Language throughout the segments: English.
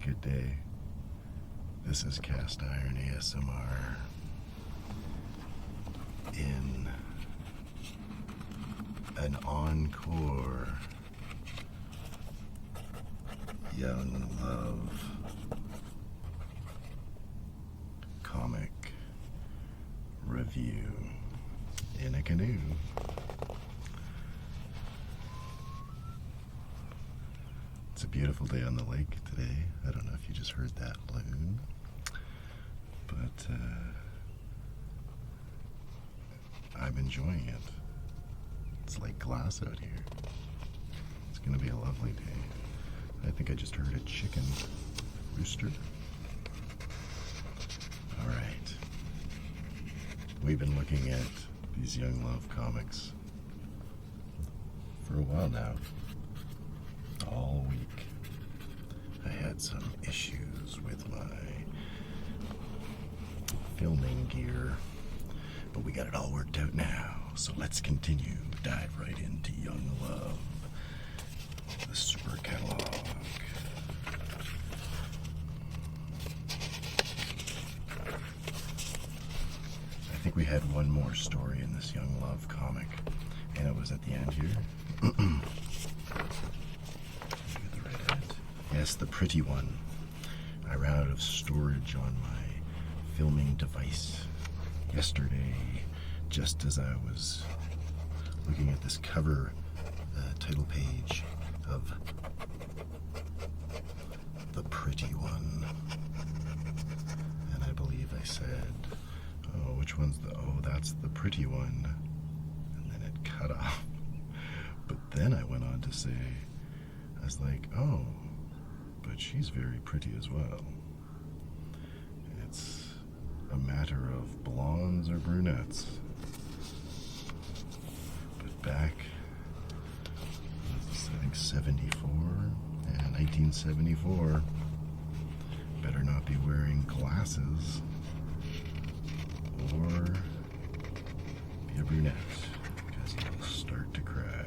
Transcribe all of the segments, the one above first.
Good day. This is Cast Iron ASMR in an Encore Young Love comic review in a canoe. It's a beautiful day on the lake today. I don't know if you just heard that loon, but I'm enjoying it. It's like glass out here. It's gonna be a lovely day. I think I just heard a chicken rooster. All right. We've been looking at these Young Love comics for a while now. All week. I had some issues with my filming gear, but we got it all worked out now. So let's continue, dive right into Young Love, the super catalog. I think we had one more story in this Young Love comic, and it was at the end here. Yes, the pretty one. I ran out of storage on my filming device yesterday, just as I was looking at this cover title page of The Pretty One. And I believe I said, oh, which one's that's the pretty one. And then it cut off. But then I went on to say, I was like, oh, but she's very pretty as well. It's a matter of blondes or brunettes. But back, I think 1974, better not be wearing glasses or be a brunette, because you'll start to cry.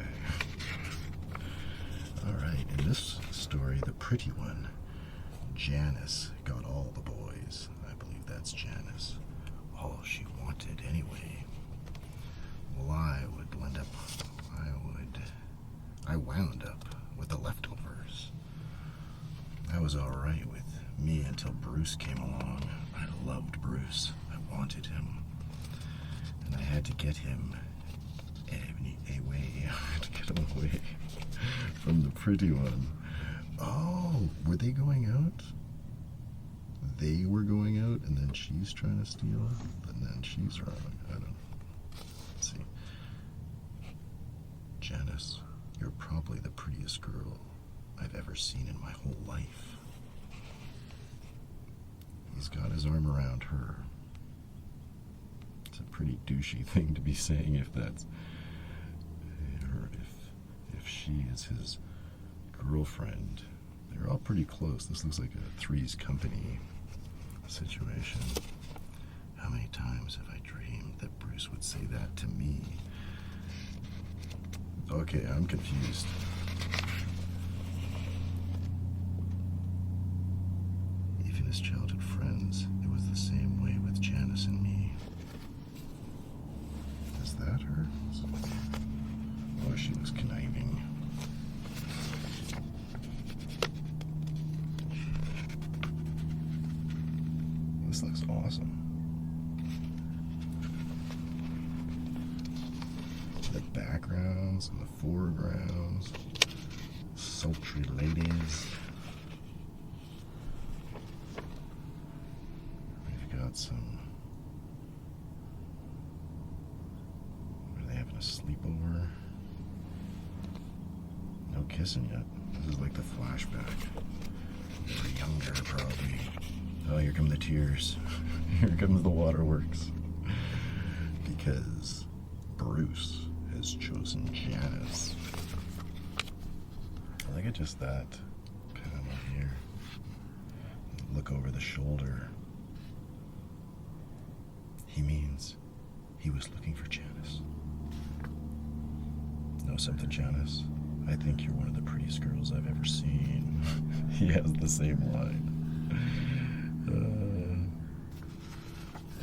Alright, in this story, the pretty one, Janice got all the boys. I believe that's Janice. All she wanted anyway. Well, I wound up with the leftovers. I was alright with me until Bruce came along. I loved Bruce. I wanted him. And I had to get him away. I had to get him away from the pretty one. Oh, were they going out? They were going out, and then she's trying to steal, and then she's wrong. I don't know. Let's see. Janice, you're probably the prettiest girl I've ever seen in my whole life. He's got his arm around her. It's a pretty douchey thing to be saying if that's her, if she is his girlfriend. They're all pretty close. This looks like a Three's Company situation. How many times have I dreamed that Bruce would say that to me? Okay, I'm confused. Even as childhood friends, it was the same way with Janice and me. Is that her? Oh, she was conniving. This looks awesome. The backgrounds and the foregrounds, sultry ladies. We've got some. Are they having a sleepover? No kissing yet. This is like the flashback. They were younger, probably. Oh, here come the tears. Here comes the waterworks. Because Bruce has chosen Janice. I think it's just that panel here. Look over the shoulder. He means he was looking for Janice. Know something, Janice? I think you're one of the prettiest girls I've ever seen. He has the same line.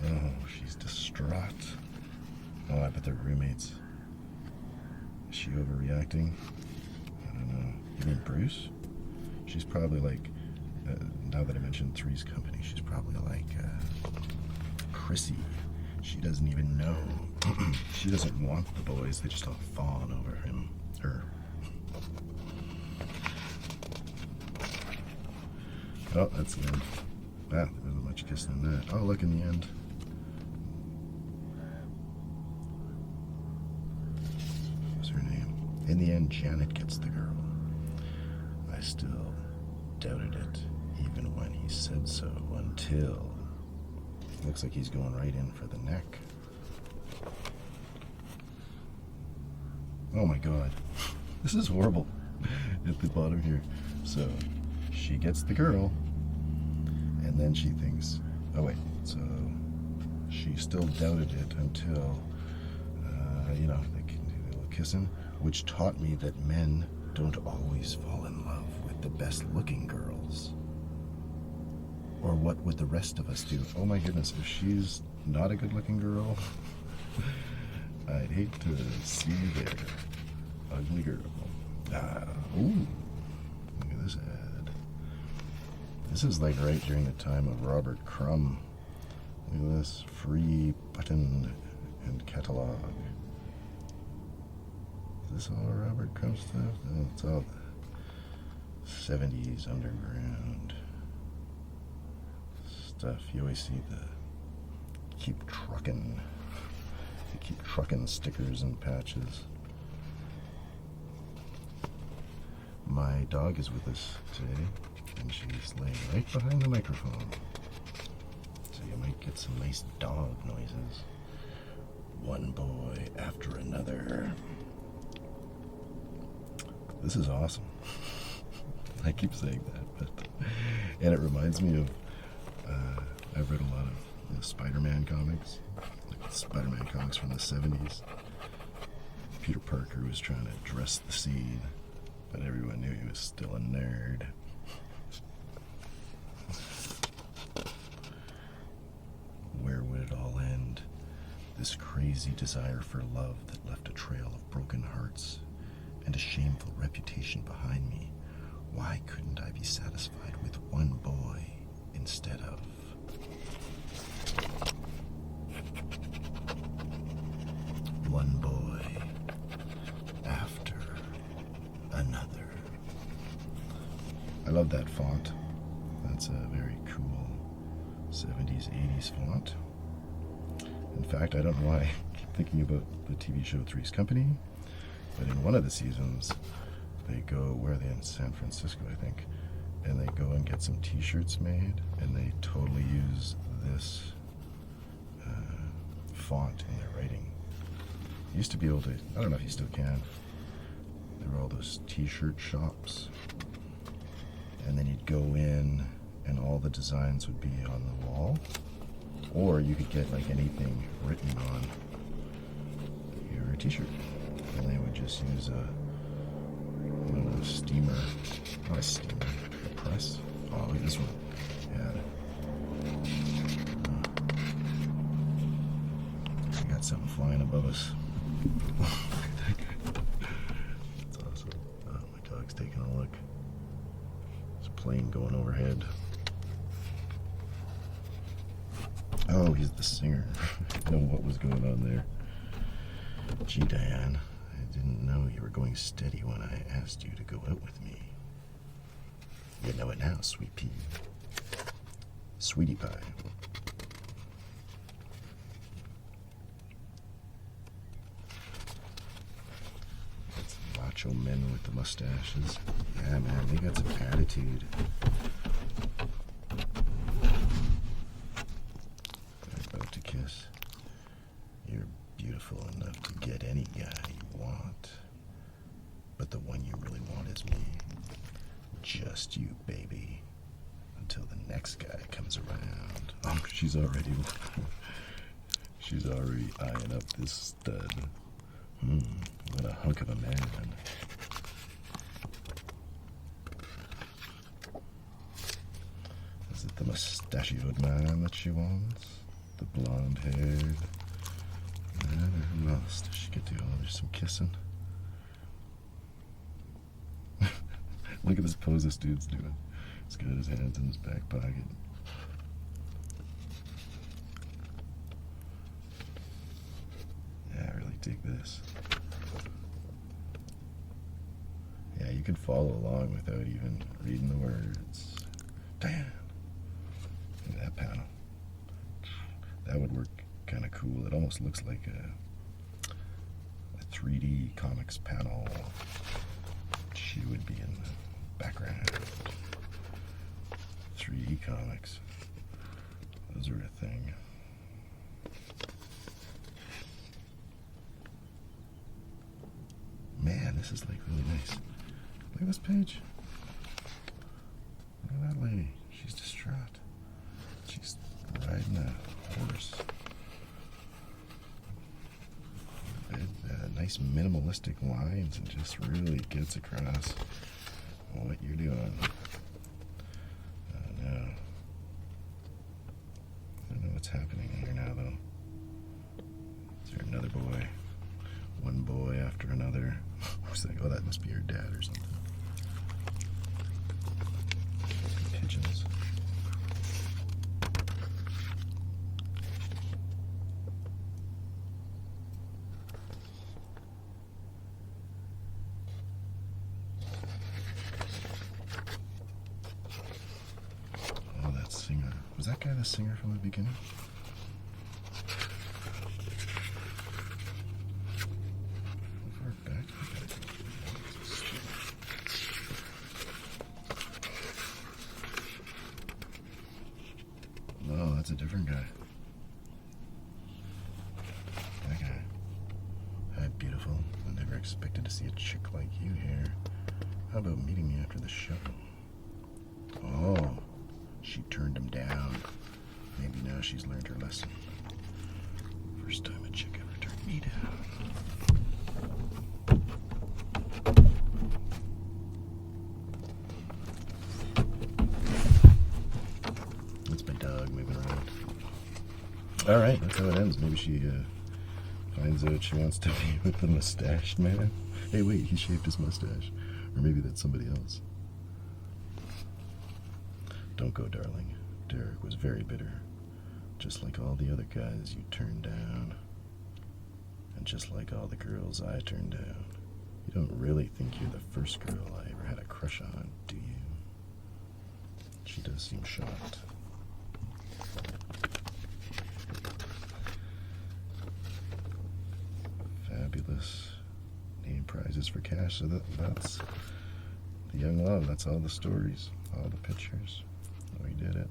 Oh, she's distraught. Oh, I bet they're roommates. Is she overreacting? I don't know. You mean Bruce? She's probably like, now that I mentioned Three's Company, she's probably like Chrissy. She doesn't even know. She doesn't want the boys. They just all fawn over him. Her. Oh, that's the end. Ah, there wasn't much kissing in that. Oh, look, in the end. What's her name? In the end, Janet gets the girl. I still doubted it, even when he said so, until... Looks like he's going right in for the neck. Oh my god. This is horrible. At the bottom here. So, she gets the girl, and then she thinks, oh wait, so she still doubted it until, they can do a little kissing, which taught me that men don't always fall in love with the best looking girls. Or what would the rest of us do? Oh my goodness, if she's not a good looking girl, I'd hate to see their ugly girl. Ooh, look at this ad. This is like right during the time of Robert Crumb. Look at this, free button and catalog. Is this all Robert Crumb stuff? No, it's all 70s underground stuff. You always see the keep trucking stickers and patches. My dog is with us today, and she's laying right behind the microphone. So you might get some nice dog noises. One boy after another. This is awesome. I keep saying that, and it reminds me of I've read a lot of Spider-Man comics, like the Spider-Man comics from the 70s. Peter Parker was trying to dress the scene, but everyone knew he was still a nerd. Where would it all end? This crazy desire for love that left a trail of broken hearts and a shameful reputation behind me. Why couldn't I be satisfied with one boy instead of... one boy after another. I love that font. That's a very cool 70s, 80s font. In fact, I don't know why I keep thinking about the TV show Three's Company, but in one of the seasons, they go, where are they, in San Francisco, I think, and they go and get some t-shirts made, and they totally use this font in their writing. You used to be able to, I don't know if you still can, there were all those t-shirt shops, and then you'd go in and all the designs would be on the wall, or you could get like anything written on your t-shirt, and they would just use a steamer, not a steamer, a press. Oh, look at this one. Yeah. We got something flying above us. Look at that guy. That's awesome. Oh, my dog's taking a look. There's a plane going overhead. Oh, he's the singer. I didn't know what was going on there. Gee, Diane, I didn't know you were going steady when I asked you to go out with me. You know it now, sweet pea. Sweetie pie. That's macho men with the mustaches. Yeah, man, they got some attitude. They're about to kiss. You're beautiful enough to get any guy you want. But the one you really want is me. Just you, baby. Until the next guy comes around. Oh, she's already eyeing up this stud. What a hunk of a man. the mustachioed man that she wants, the blonde-haired. And who else does she get to? Oh, there's some kissing. Look at this pose this dude's doing. He's got his hands in his back pocket. Yeah, I really dig this. Yeah, you can follow along without even reading the words. Damn! Look at that panel. That would work kind of cool. It almost looks like a 3D comics panel. She would be in the background. 3D comics. Those are a thing. Man, this is like really nice. Look at this page. Look at that lady. She's distraught. She's riding a horse. Nice minimalistic lines and just really gets across what you're doing. I don't know what's happening here now, though. Is there another boy? One boy after another. Who's like, oh, that must be your dad or something. Pigeons. Oh, that singer. Was that guy the singer from the beginning? No, that's a different guy. That guy. Hi, beautiful. I never expected to see a chick like you here. How about meeting me after the show? Oh, she turned him down. Maybe now she's learned her lesson. First time a chick ever turned me down. That's my dog moving around. Alright, that's how it ends. Maybe she finds out she wants to be with the mustached man. Hey, wait, he shaved his mustache. Or maybe that's somebody else. Don't go, darling. Derek was very bitter. Just like all the other guys you turned down. And just like all the girls I turned down. You don't really think you're the first girl I ever had a crush on, do you? She does seem shocked. Fabulous. Name prizes for cash. So that's the Young Love. That's all the stories, all the pictures. We did it.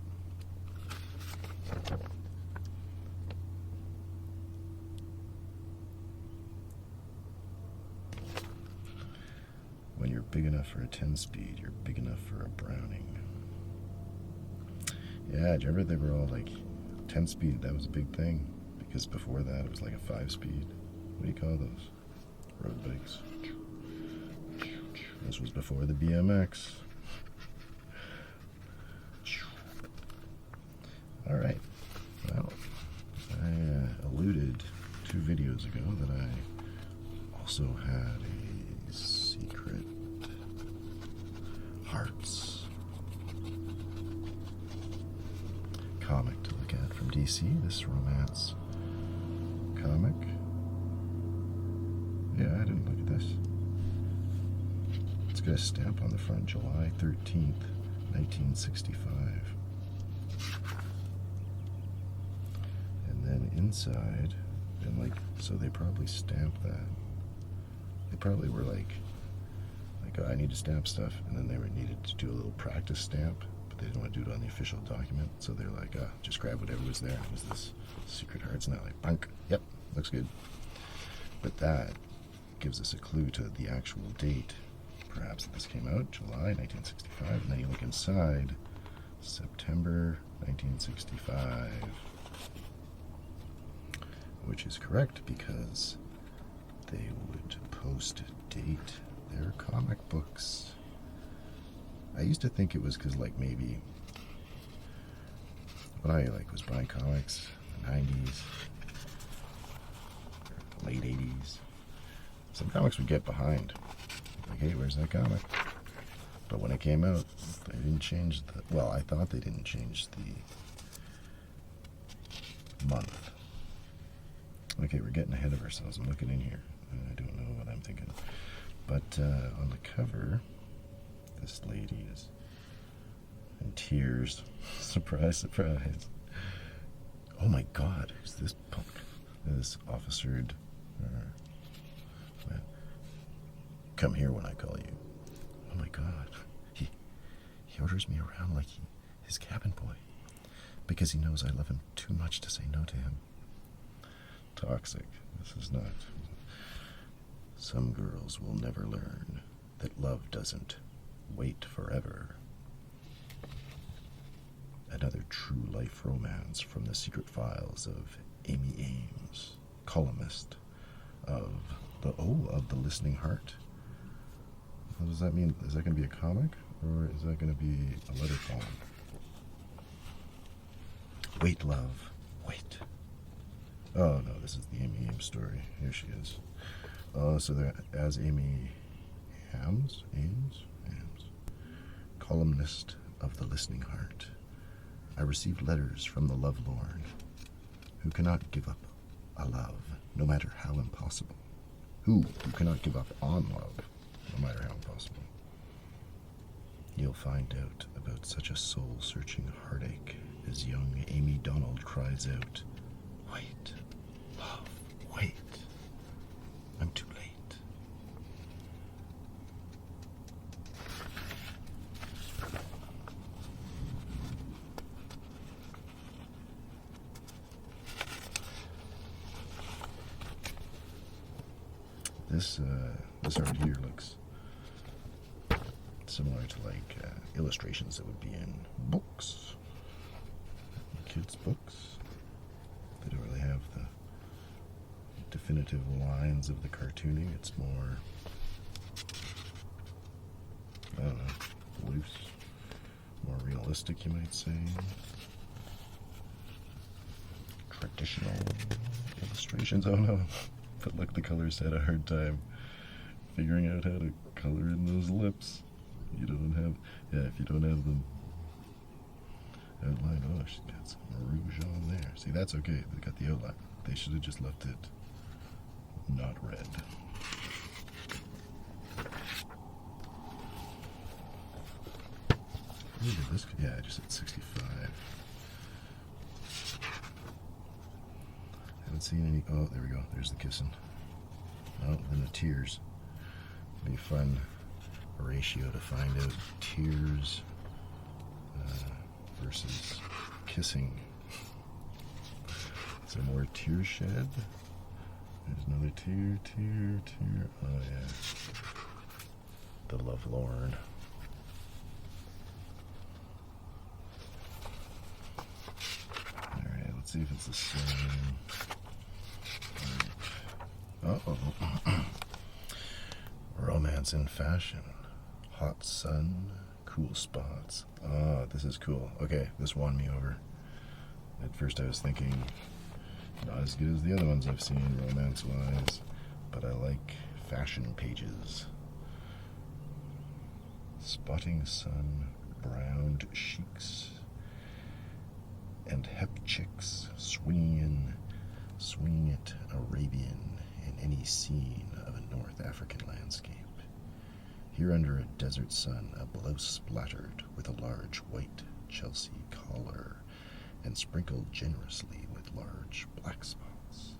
When you're big enough for a 10-speed, you're big enough for a Browning. Yeah, do you remember they were all like 10-speed? That was a big thing because before that it was like a 5-speed. What do you call those? Road bikes. This was before the BMX. All right. Well, I alluded 2 videos ago that I also had a secret hearts comic to look at from DC. This romance comic. Yeah, I didn't look at this. It's got a stamp on the front, July 13th, 1965. And then inside, and like, so they probably stamped that. They probably were like, oh, I need to stamp stuff, and then they were needed to do a little practice stamp, but they didn't want to do it on the official document, so they're like, just grab whatever was there. It was this Secret Hearts, and they're like, punk, yep, looks good. But that gives us a clue to the actual date, perhaps, that this came out, July 1965, and then you look inside, September 1965, which is correct because they would post-date their comic books. I used to think it was because, like, maybe what I like was buying comics in the 90s, late 80s. Some comics would get behind. Like, hey, where's that comic? But when it came out, they didn't change the... Well, I thought they didn't change the month. Okay, we're getting ahead of ourselves. I'm looking in here. I don't know what I'm thinking. But on the cover, this lady is in tears. Surprise, surprise. Oh my God, who's this punk? This officered... come here when I call you. Oh my God. He orders me around like his cabin boy. Because he knows I love him too much to say no to him. Toxic. This is not... Some girls will never learn that love doesn't wait forever. Another true life romance from the secret files of Amy Ames, columnist of the Listening Heart. What does that mean? Is that going to be a comic, or is that going to be a letter poem? Wait, love, wait. Oh no, this is the Amy Ames story. Here she is. So they're as Amy Ames, columnist of the Listening Heart. I received letters from the lovelorn, who cannot give up a love, no matter how impossible. Who cannot give up on love, no matter how impossible. You'll find out about such a soul-searching heartache as young Amy Donald cries out, wait, love, wait. I'm too late. This art here looks similar to like illustrations that would be in books, kids' books. They don't really have the definitive lines of the cartooning. It's more, I don't know, loose, more realistic, you might say. Traditional illustrations. Oh no. But look, the colors had a hard time figuring out how to color in those lips. You don't have, yeah, if you don't have them outlined. Oh, she's got some rouge on there. See, that's okay. They got the outline. They should have just left it not red. This, yeah, I just hit 65. Haven't seen any. Oh, there we go. There's the kissing. Oh, then the tears. Be a fun ratio to find out tears versus kissing. Is there more tears shed? There's another tear. Oh yeah. The lovelorn. Alright, let's see if it's the same. Uh-oh. Romance in fashion. Hot sun, cool spots. Oh, this is cool. Okay, this won me over. At first I was thinking, not as good as the other ones I've seen romance-wise, but I like fashion pages. Spotting sun, browned sheiks, and hep chicks swinging it Arabian in any scene of a North African landscape. Here under a desert sun, a blouse splattered with a large white Chelsea collar and sprinkled generously with large black spots,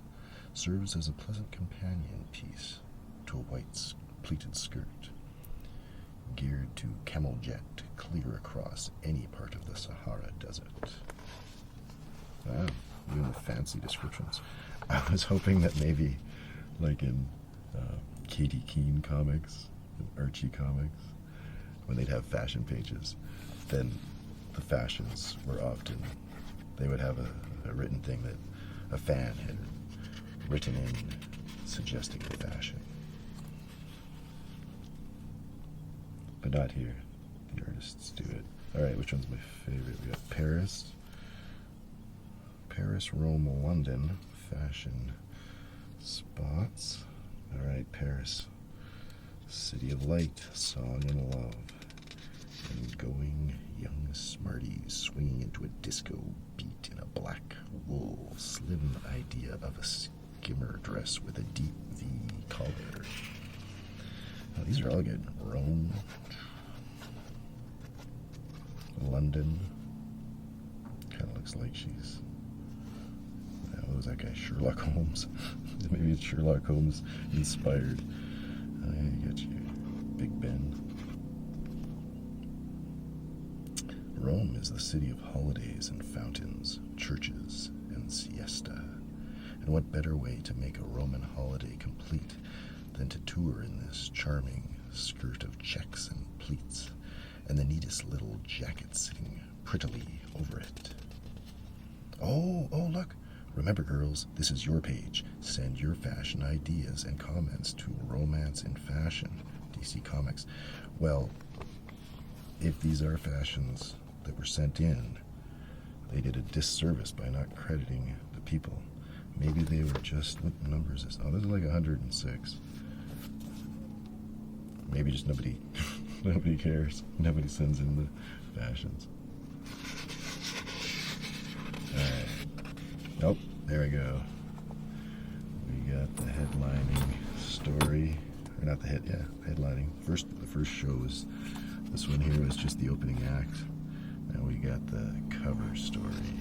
serves as a pleasant companion piece to a white pleated skirt, geared to camel jet clear across any part of the Sahara Desert. Wow, even the fancy descriptions. I was hoping that maybe, like in Katie Keene comics, and Archie comics, when they'd have fashion pages, then the fashions were often, they would have a written thing that a fan had written in suggesting the fashion. But not here. The artists do it. Alright, which one's my favorite? We got Paris. Paris, Rome, London fashion spots. All right, Paris, city of light, song and love, and going young smarties swinging into a disco beat in a black wool slim idea of a skimmer dress with a deep V collar. Oh, these are all good. Rome, London. Kind of looks like she's. What was that guy? Sherlock Holmes. Maybe it's Sherlock Holmes inspired. I got you, Big Ben. Rome is the city of holidays and fountains, churches and siesta. And what better way to make a Roman holiday complete than to tour in this charming skirt of checks and pleats, and the neatest little jacket sitting prettily over it. Oh, look. Remember, girls, this is your page. Send your fashion ideas and comments to Romance in Fashion, DC Comics. Well, if these are fashions that were sent in, they did a disservice by not crediting the people. Maybe they were just, what numbers is this? Oh, this is like 106. Maybe just nobody cares. Nobody sends in the fashions. Alright. Nope, there we go. We got the headlining story. Or not the headlining. The first show was, this one here was just the opening act. Now we got the cover story.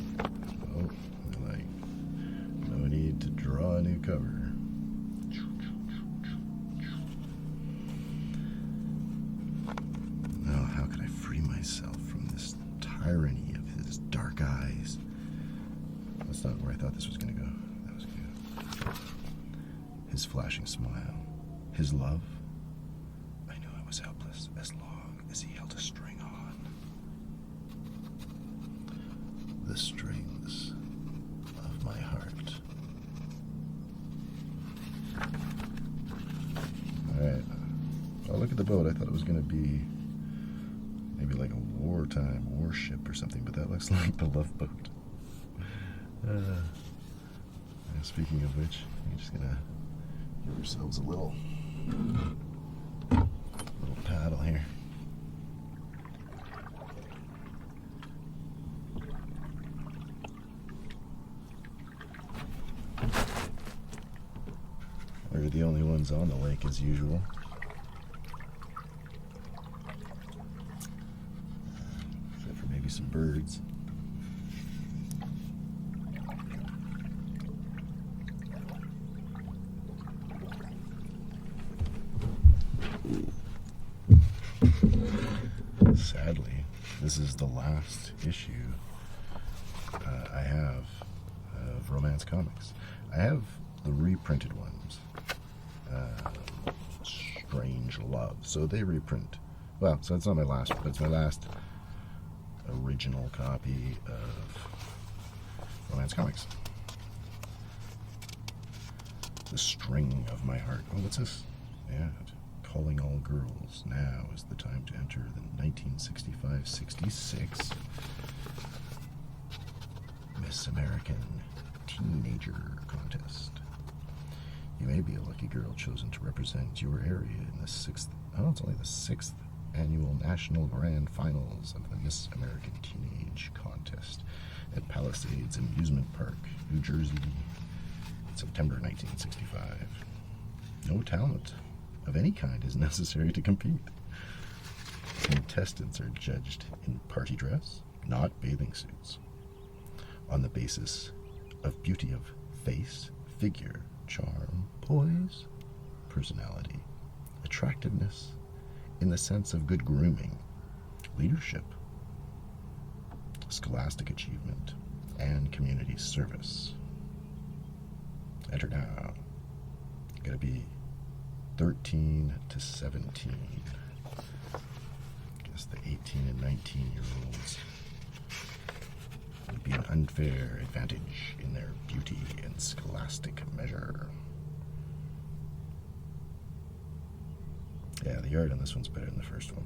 Oh, they're like, no need to draw a new cover. Now, how can I free myself from this tyranny of his dark eyes? That's not where I thought this was going to go. That was good. His flashing smile. His love. I knew I was helpless as long as he held a string on. The strings of my heart. Alright. Oh, look at the boat. I thought it was going to be maybe like a wartime warship or something, but that looks like the Love Boat. Speaking of which, we're just gonna give ourselves a little paddle here. We're the only ones on the lake as usual. Except for maybe some birds. Sadly, this is the last issue I have of Romance Comics. I have the reprinted ones, Strange Love. So they reprint. Well, so it's not my last, but it's my last original copy of Romance Comics. The String of My Heart. Oh, what's this? Yeah. Calling all girls. Now is the time to enter the 1965-66 Miss American Teenager Contest. You may be a lucky girl chosen to represent your area in the it's only the 6th annual National Grand Finals of the Miss American Teenage Contest at Palisades Amusement Park, New Jersey, September 1965. No talent of any kind is necessary to compete. Contestants are judged in party dress, not bathing suits, on the basis of beauty of face, figure, charm, poise, personality, attractiveness, in the sense of good grooming, leadership, scholastic achievement, and community service. Enter now. Gotta be 13 to 17. I guess the 18 and 19-year-olds would be an unfair advantage in their beauty and scholastic measure. Yeah, the art on this one's better than the first one.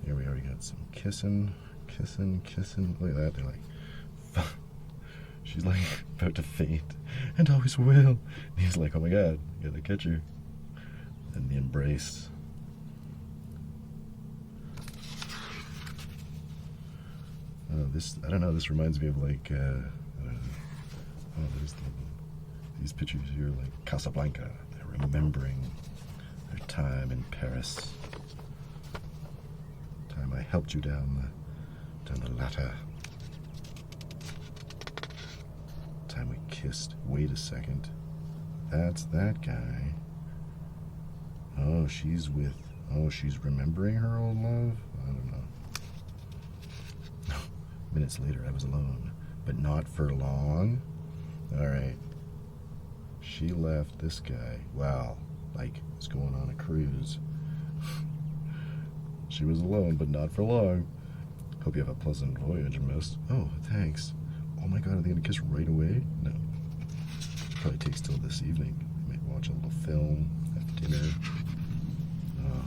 Here we already got some kissing. Look at that, they're like She's like about to faint, and always will. And he's like, oh my god, gotta catch her. And the embrace. Oh, I don't know, this reminds me of like, there's these pictures here, like Casablanca. They're remembering their time in Paris. Time I helped you down the ladder. Time we kissed. Wait a second. That's that guy. Oh, she's remembering her old love? I don't know. Minutes later, I was alone, but not for long. Alright. She left this guy. Wow. Like, was going on a cruise. She was alone, but not for long. Hope you have a pleasant voyage, miss. Oh, thanks. Oh my god, are they gonna kiss right away? No. Probably takes till this evening. We might watch a little film, have dinner. Oh,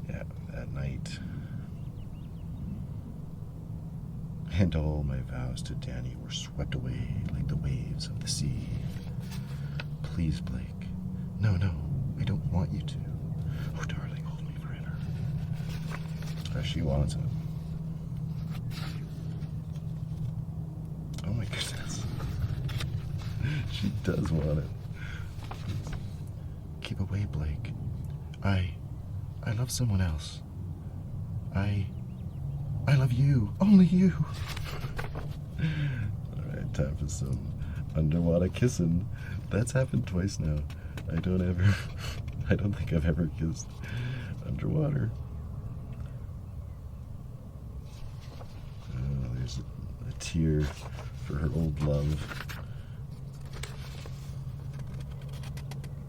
there. Yeah, that night. And all my vows to Danny were swept away like the waves of the sea. Please, Blake. No, I don't want you to. Oh, darling, hold me forever. She wants it. Oh my goodness. She does want it. Keep away, Blake. I love someone else. I love you. Only you. Alright, time for some underwater kissing. That's happened twice now. I don't think I've ever kissed underwater. Oh, there's a tear for her old love.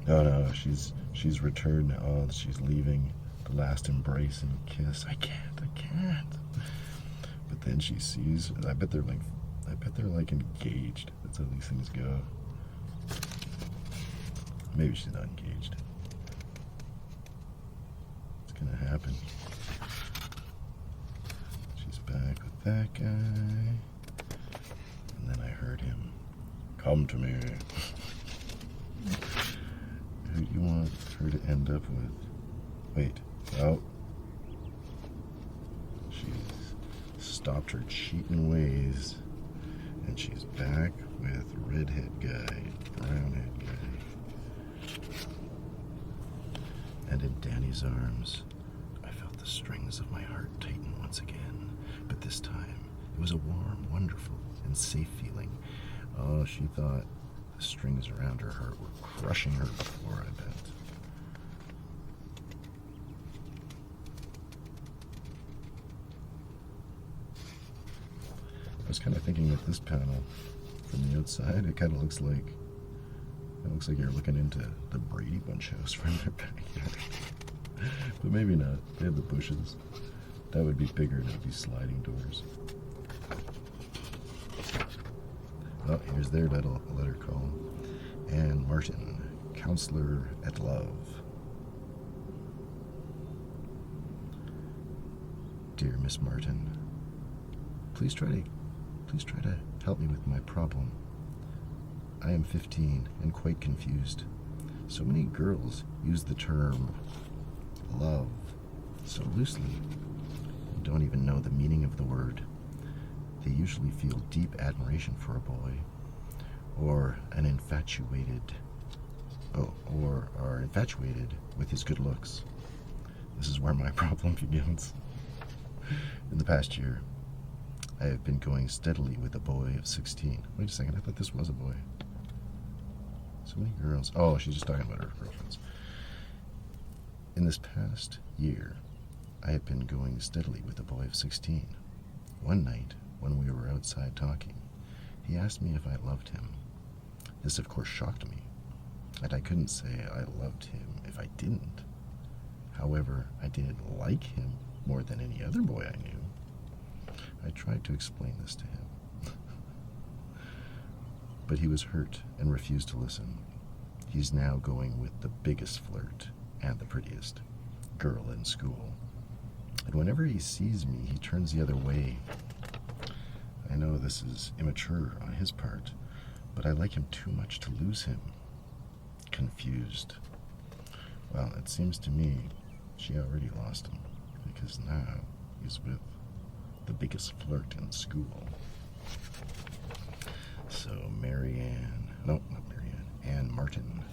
Oh no, she's returned now. Oh, she's leaving the last embrace and kiss. I can't. But then she sees. I bet they're like engaged. That's how these things go. Maybe she's not engaged. It's gonna happen. She's back with that guy. And then I heard him. Come to me. Who do you want her to end up with? Wait. Oh. She's stopped her cheating ways. And she's back with redhead guy, brownhead guy. And in Danny's arms, I felt the strings of my heart tighten once again. But this time, it was a warm, wonderful, and safe feeling. Oh, she thought the strings around her heart were crushing her before, I bet. I was kind of thinking that this panel, from the outside, it kind of looks like you're looking into the Brady Bunch house from their backyard. But maybe not. They have the bushes. That would be bigger. That would be sliding doors. Oh, here's their letter call. Anne Martin, Counselor at Love. Dear Miss Martin, please try to help me with my problem. I am 15 and quite confused. So many girls use the term love so loosely and don't even know the meaning of the word. They usually feel deep admiration for a boy or are infatuated with his good looks. This is where my problem begins. In the past year, I have been going steadily with a boy of 16. Wait a second, I thought this was a boy. So many girls. Oh, she's just talking about her girlfriends. In this past year, I have been going steadily with a boy of 16. One night, when we were outside talking, he asked me if I loved him. This, of course, shocked me, and I couldn't say I loved him if I didn't. However, I did like him more than any other boy I knew. I tried to explain this to him. But he was hurt and refused to listen. He's now going with the biggest flirt and the prettiest girl in school. And whenever he sees me, he turns the other way. I know this is immature on his part, but I like him too much to lose him. Confused. Well, it seems to me she already lost him, because now he's with the biggest flirt in school. So Anne Martin,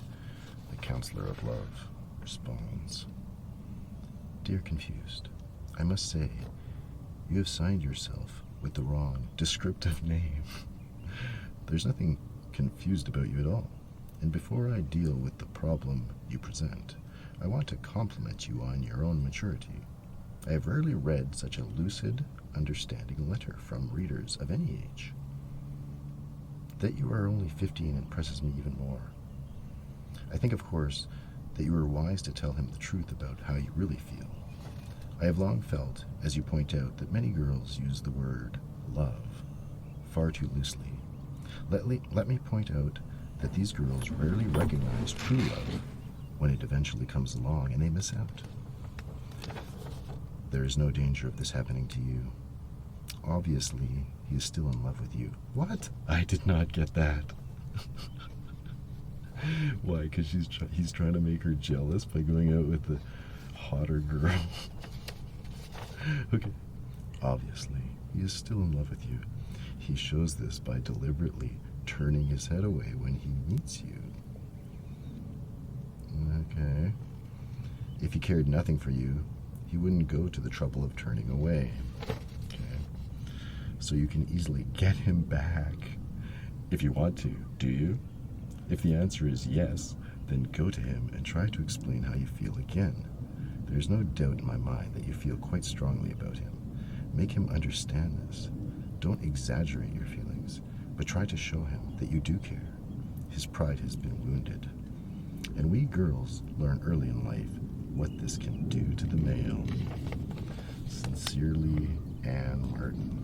the counselor of love, responds, "Dear Confused, I must say, you have signed yourself with the wrong descriptive name. There's nothing confused about you at all. And before I deal with the problem you present, I want to compliment you on your own maturity. I have rarely read such a lucid, understanding letter from readers of any age. That you are only 15 impresses me even more. I think, of course, that you were wise to tell him the truth about how you really feel. I have long felt, as you point out, that many girls use the word love far too loosely. Let me point out that these girls rarely recognize true love when it eventually comes along, and they miss out. There is no danger of this happening to you. Obviously, he is still in love with you." What? I did not get that. Why? Because he's trying to make her jealous by going out with the hotter girl. Okay. Obviously, he is still in love with you. He shows this by deliberately turning his head away when he meets you. Okay. If he cared nothing for you, he wouldn't go to the trouble of turning away. Okay. So you can easily get him back if you want to, do you? If the answer is yes, then go to him and try to explain how you feel again. There's no doubt in my mind that you feel quite strongly about him. Make him understand this. Don't exaggerate your feelings, but try to show him that you do care. His pride has been wounded. And we girls learn early in life what this can do to the male. Sincerely, Anne Martin.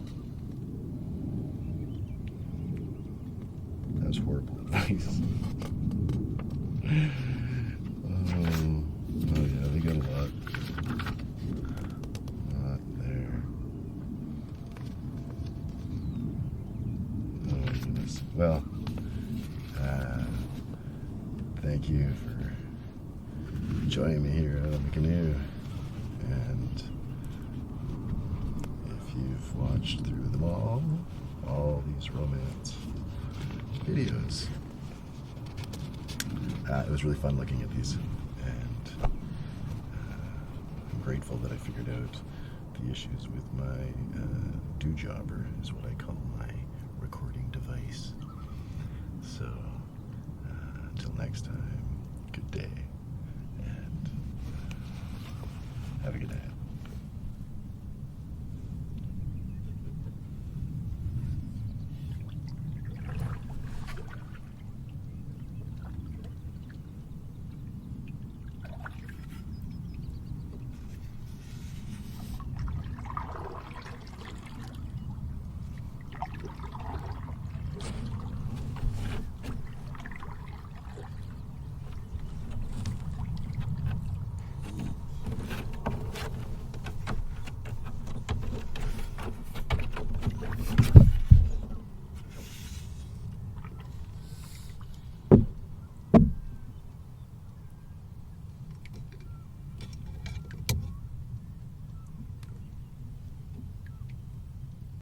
That was horrible advice. Oh yeah, they got a lot. Not there. Oh my goodness. Well, thank you for joining me here out on the canoe. And if you've watched through them all these romance videos, it was really fun looking at these, and I'm grateful that I figured out the issues with my do-jobber, is what I call my recording device. So until next time, good day, and have a good day.